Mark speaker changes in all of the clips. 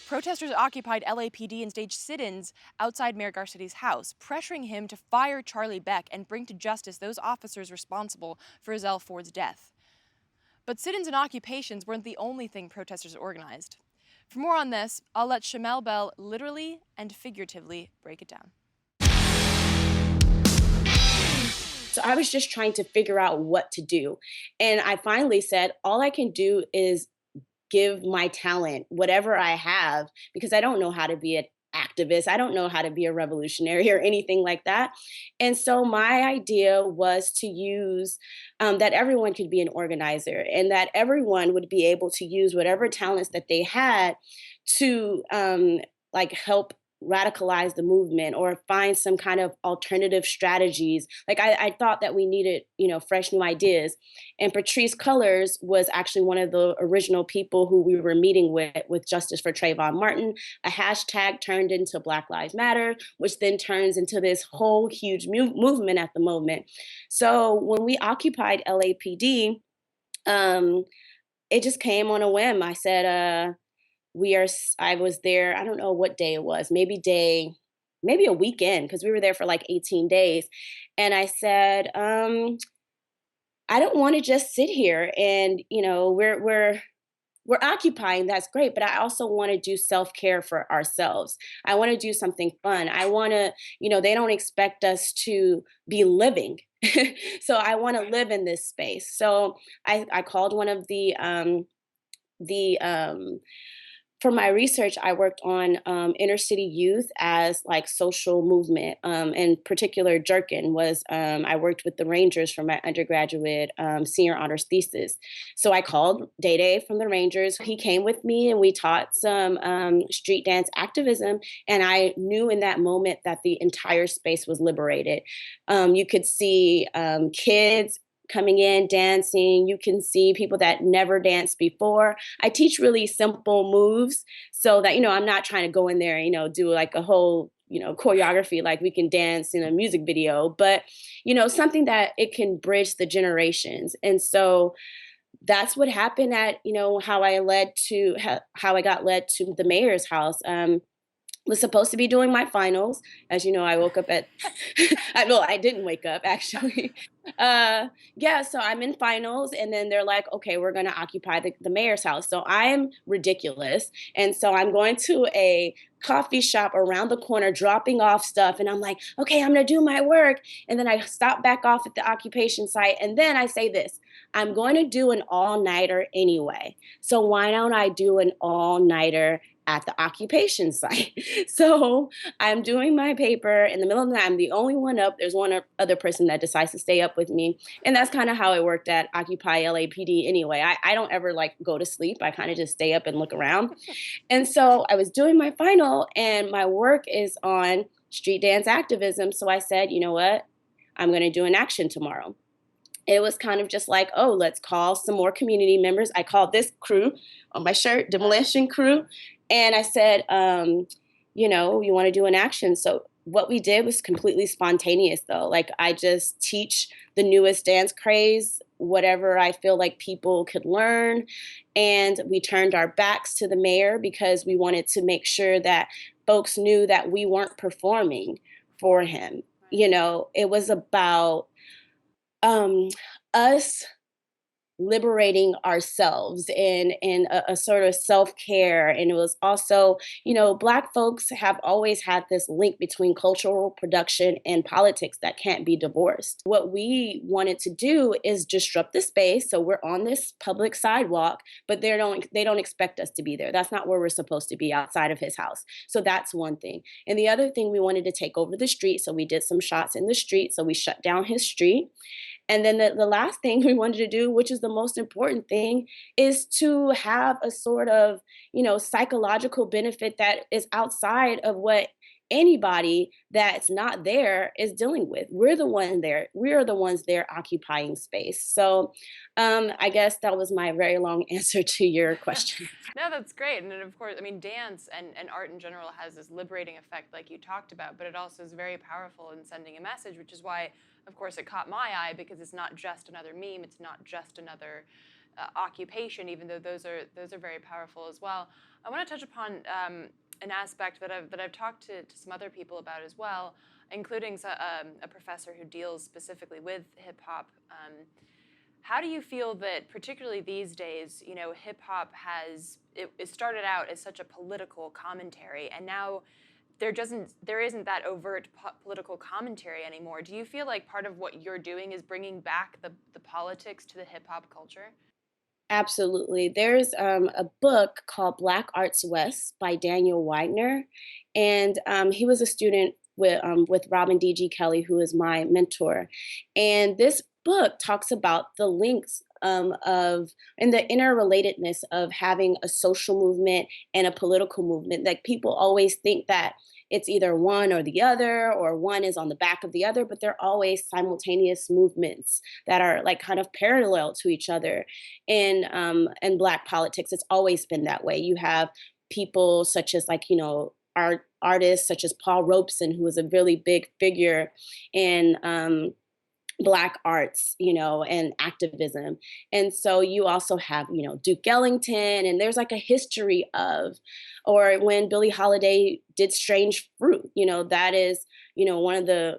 Speaker 1: Protesters occupied LAPD and staged sit-ins outside Mayor Garcetti's house, pressuring him to fire Charlie Beck and bring to justice those officers responsible for Zell Ford's death. But sit-ins and occupations weren't the only thing protesters organized. For more on this, I'll let Shamell Bell literally and figuratively break it down.
Speaker 2: So I was just trying to figure out what to do. And I finally said, all I can do is give my talent, whatever I have, because I don't know how to be an activist. I don't know how to be a revolutionary or anything like that. And so my idea was to use that everyone could be an organizer and that everyone would be able to use whatever talents that they had to like help radicalize the movement or find some kind of alternative strategies. Like I thought that we needed, fresh new ideas. And Patrisse Cullors was actually one of the original people who we were meeting with Justice for Trayvon Martin. A hashtag turned into Black Lives Matter, which then turns into this whole huge movement at the moment. So when we occupied LAPD, it just came on a whim. I said, I was there, I don't know what day it was, maybe a weekend, because we were there for like 18 days. And I said, I don't want to just sit here and, we're occupying, that's great, but I also want to do self-care for ourselves. I want to do something fun. I want to, they don't expect us to be living. So I want to live in this space. So I called one of the for my research, I worked on inner city youth as like social movement. In particular, Jerkin was, I worked with the Rangers for my undergraduate senior honors thesis. So I called Day Day from the Rangers. He came with me and we taught some street dance activism. And I knew in that moment that the entire space was liberated. You could see kids coming in, dancing. You can see people that never danced before. I teach really simple moves so that, I'm not trying to go in there, do like a whole, choreography like we can dance in a music video, but, something that it can bridge the generations. And so that's what happened at, how I got led to the mayor's house. Was supposed to be doing my finals. As you know, I woke up at I didn't wake up actually. Yeah, so I'm in finals and then they're like, okay, we're gonna occupy the mayor's house. So I'm ridiculous. And so I'm going to a coffee shop around the corner, dropping off stuff. And I'm like, okay, I'm gonna do my work. And then I stop back off at the occupation site. And then I say this, I'm going to do an all-nighter anyway. So why don't I do an all-nighter at the occupation site? So I'm doing my paper in the middle of the night. I'm the only one up. There's one other person that decides to stay up with me. And that's kind of how it worked at Occupy LAPD anyway. I don't ever like go to sleep. I kind of just stay up and look around. And so I was doing my final and my work is on street dance activism. So I said, you know what? I'm going to do an action tomorrow. It was kind of just like, oh, let's call some more community members. I called this crew on my shirt, Demolition Crew. And I said, you want to do an action. So what we did was completely spontaneous, though. Like, I just teach the newest dance craze, whatever I feel like people could learn. And we turned our backs to the mayor because we wanted to make sure that folks knew that we weren't performing for him. It was about um, us liberating ourselves in a sort of self-care. And it was also, Black folks have always had this link between cultural production and politics that can't be divorced. What we wanted to do is disrupt the space. So we're on this public sidewalk, but they don't expect us to be there. That's not where we're supposed to be, outside of his house. So that's one thing. And the other thing, we wanted to take over the street. So we did some shots in the street. So we shut down his street. And then the last thing we wanted to do, which is the most important thing, is to have a sort of, psychological benefit that is outside of what anybody that's not there is dealing with. We're the one there. We are the ones there occupying space. So I guess that was my very long answer to your question.
Speaker 1: No, that's great. And then, of course, I mean, dance and art in general has this liberating effect like you talked about, but it also is very powerful in sending a message, which is why, of course, it caught my eye, because it's not just another meme. It's not just another occupation, even though those are very powerful as well. I want to touch upon an aspect that I've talked to some other people about as well, including a professor who deals specifically with hip hop. How do you feel that, particularly these days, hip hop it started out as such a political commentary, and now there isn't that overt political commentary anymore. Do you feel like part of what you're doing is bringing back the politics to the hip hop culture?
Speaker 2: Absolutely. There's a book called Black Arts West by Daniel Widener, and he was a student with Robin D.G. Kelly, who is my mentor. And this book talks about the links of and the interrelatedness of having a social movement and a political movement. Like people always think that it's either one or the other, or one is on the back of the other, but they're always simultaneous movements that are like kind of parallel to each other in Black politics. It's always been that way. You have people such as like artists such as Paul Robeson, who was a really big figure in Black arts, and activism. And so you also have, Duke Ellington, and there's like a history of, or when Billie Holiday did Strange Fruit, that is,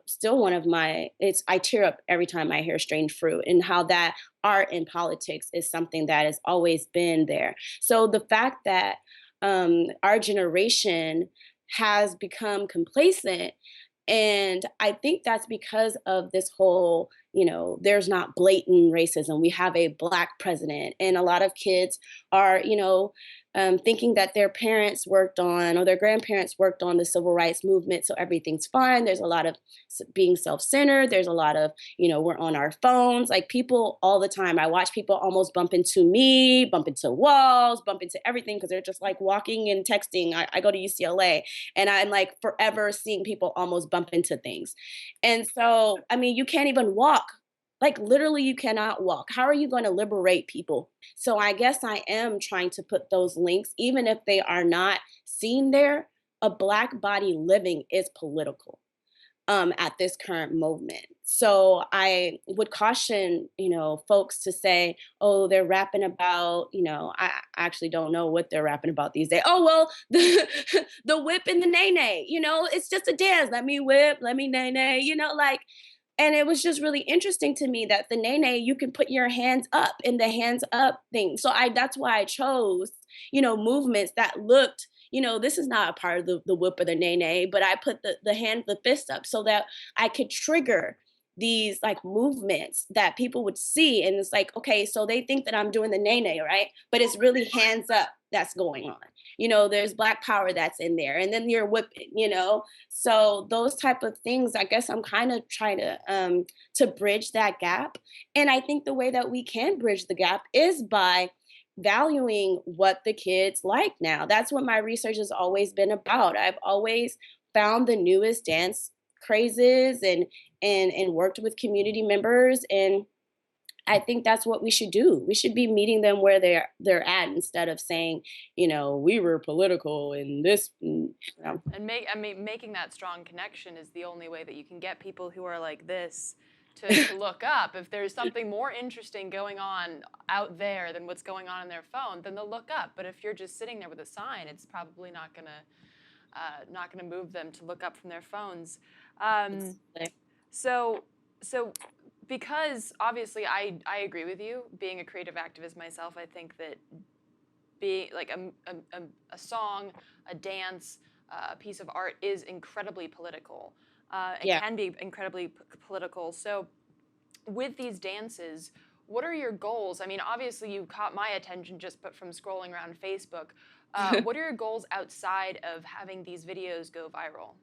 Speaker 2: still one of I tear up every time I hear Strange Fruit, and how that art and politics is something that has always been there. So the fact that our generation has become complacent, and I think that's because of this whole, there's not blatant racism. We have a Black president, and a lot of kids are, thinking that their parents worked on or their grandparents worked on the civil rights movement. So everything's fine. There's a lot of being self centered. There's a lot of, we're on our phones. Like people all the time, I watch people almost bump into me, bump into walls, bump into everything because they're just like walking and texting. I go to UCLA, and I'm like forever seeing people almost bump into things. And so, I mean, you can't even walk. Like literally, you cannot walk. How are you going to liberate people? So I guess I am trying to put those links, even if they are not seen there. A Black body living is political at this current moment. So I would caution, folks to say, oh, they're rapping about, I actually don't know what they're rapping about these days. Oh, well, the whip and the nay nay, it's just a dance. Let me whip, let me nay nay, like, and it was just really interesting to me that the nay you can put your hands up in the hands up thing. So that's why I chose, movements that looked, this is not a part of the whip or the nay, but I put the fist up so that I could trigger these like movements that people would see. And it's like, okay, so they think that I'm doing the nay, right? But it's really hands up that's going on. There's Black power that's in there. And then you're whipping, so those type of things, I guess I'm kind of trying to bridge that gap. And I think the way that we can bridge the gap is by valuing what the kids like now. That's what my research has always been about. I've always found the newest dance crazes and worked with community members, and I think that's what we should do. We should be meeting them where they're at instead of saying, we were political and this.
Speaker 1: And making that strong connection is the only way that you can get people who are like this to look up. If there's something more interesting going on out there than what's going on in their phone, then they'll look up. But if you're just sitting there with a sign, it's probably not gonna move them to look up from their phones. Um, so so because obviously I agree with you. Being a creative activist myself, I think that being like a song, a dance, a piece of art is incredibly political. It
Speaker 2: Yeah.
Speaker 1: can be incredibly political. So, with these dances, what are your goals? I mean, obviously, you caught my attention just but from scrolling around Facebook. What are your goals outside of having these videos go viral?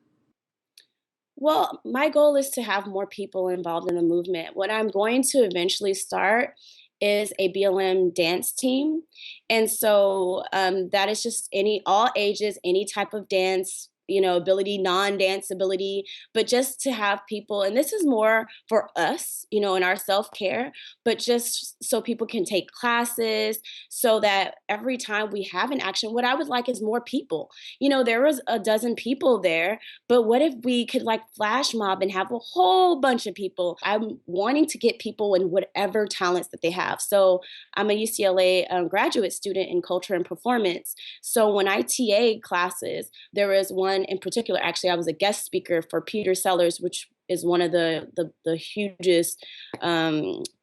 Speaker 2: Well, my goal is to have more people involved in the movement. What I'm going to eventually start is a BLM dance team. And so that is just all ages, any type of dance, ability, non-dance ability, but just to have people, and this is more for us, in our self-care, but just so people can take classes, so that every time we have an action, what I would like is more people. There was a dozen people there, but what if we could like flash mob and have a whole bunch of people? I'm wanting to get people in whatever talents that they have. So I'm a UCLA graduate student in culture and performance. So when I TA classes, there was one in particular. Actually, I was a guest speaker for Peter Sellers, which is one of the hugest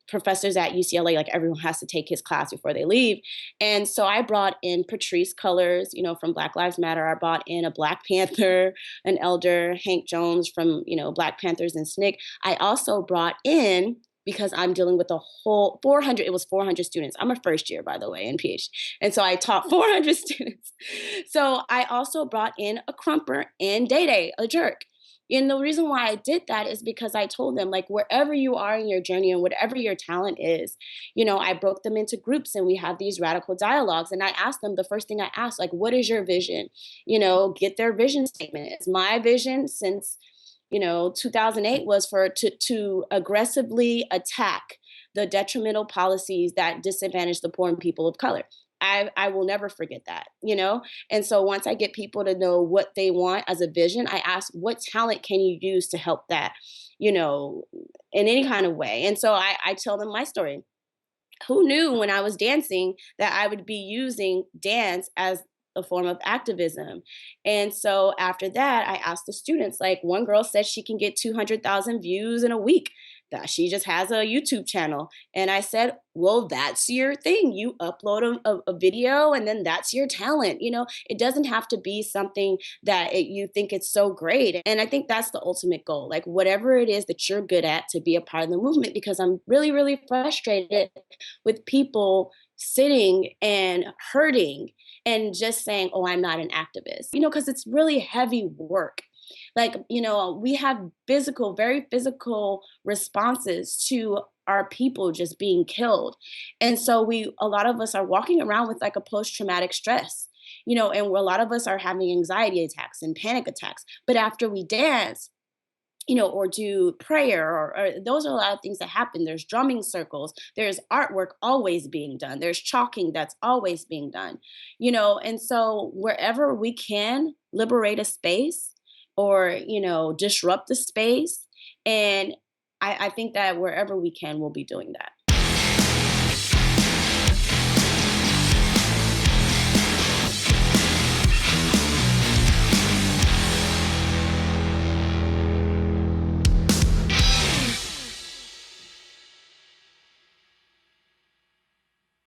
Speaker 2: professors at UCLA. Like everyone has to take his class before they leave. And so I brought in Patrice Cullors, from Black Lives Matter. I brought in a Black Panther, an elder, Hank Jones from, Black Panthers and SNCC. I also brought in, because I'm dealing with a whole 400, it was 400 students. I'm a first year, by the way, in PhD. And so I taught 400 students. So I also brought in a crumper and Day Day, a jerk. And the reason why I did that is because I told them, like, wherever you are in your journey and whatever your talent is, I broke them into groups and we have these radical dialogues. And I asked them, the first thing I asked, like, what is your vision? Get their vision statement. It's my vision since 2008 was to aggressively attack the detrimental policies that disadvantage the poor and people of color. I will never forget that. And so once I get people to know what they want as a vision, I ask, what talent can you use to help that, in any kind of way? And so I tell them my story. Who knew when I was dancing that I would be using dance as a form of activism? And so after that, I asked the students, like one girl said she can get 200,000 views in a week, that she just has a YouTube channel. And I said, well, that's your thing. You upload a video and then that's your talent. It doesn't have to be something that you think it's so great. And I think that's the ultimate goal, like whatever it is that you're good at, to be a part of the movement, because I'm really, really frustrated with people sitting and hurting and just saying, oh, I'm not an activist, because it's really heavy work. Like, we have very physical responses to our people just being killed. And so a lot of us are walking around with like a post-traumatic stress, and a lot of us are having anxiety attacks and panic attacks. But after we dance, or do prayer, or those are a lot of things that happen. There's drumming circles, there's artwork always being done, there's chalking that's always being done, and so wherever we can liberate a space or, disrupt the space. And I think that wherever we can, we'll be doing that.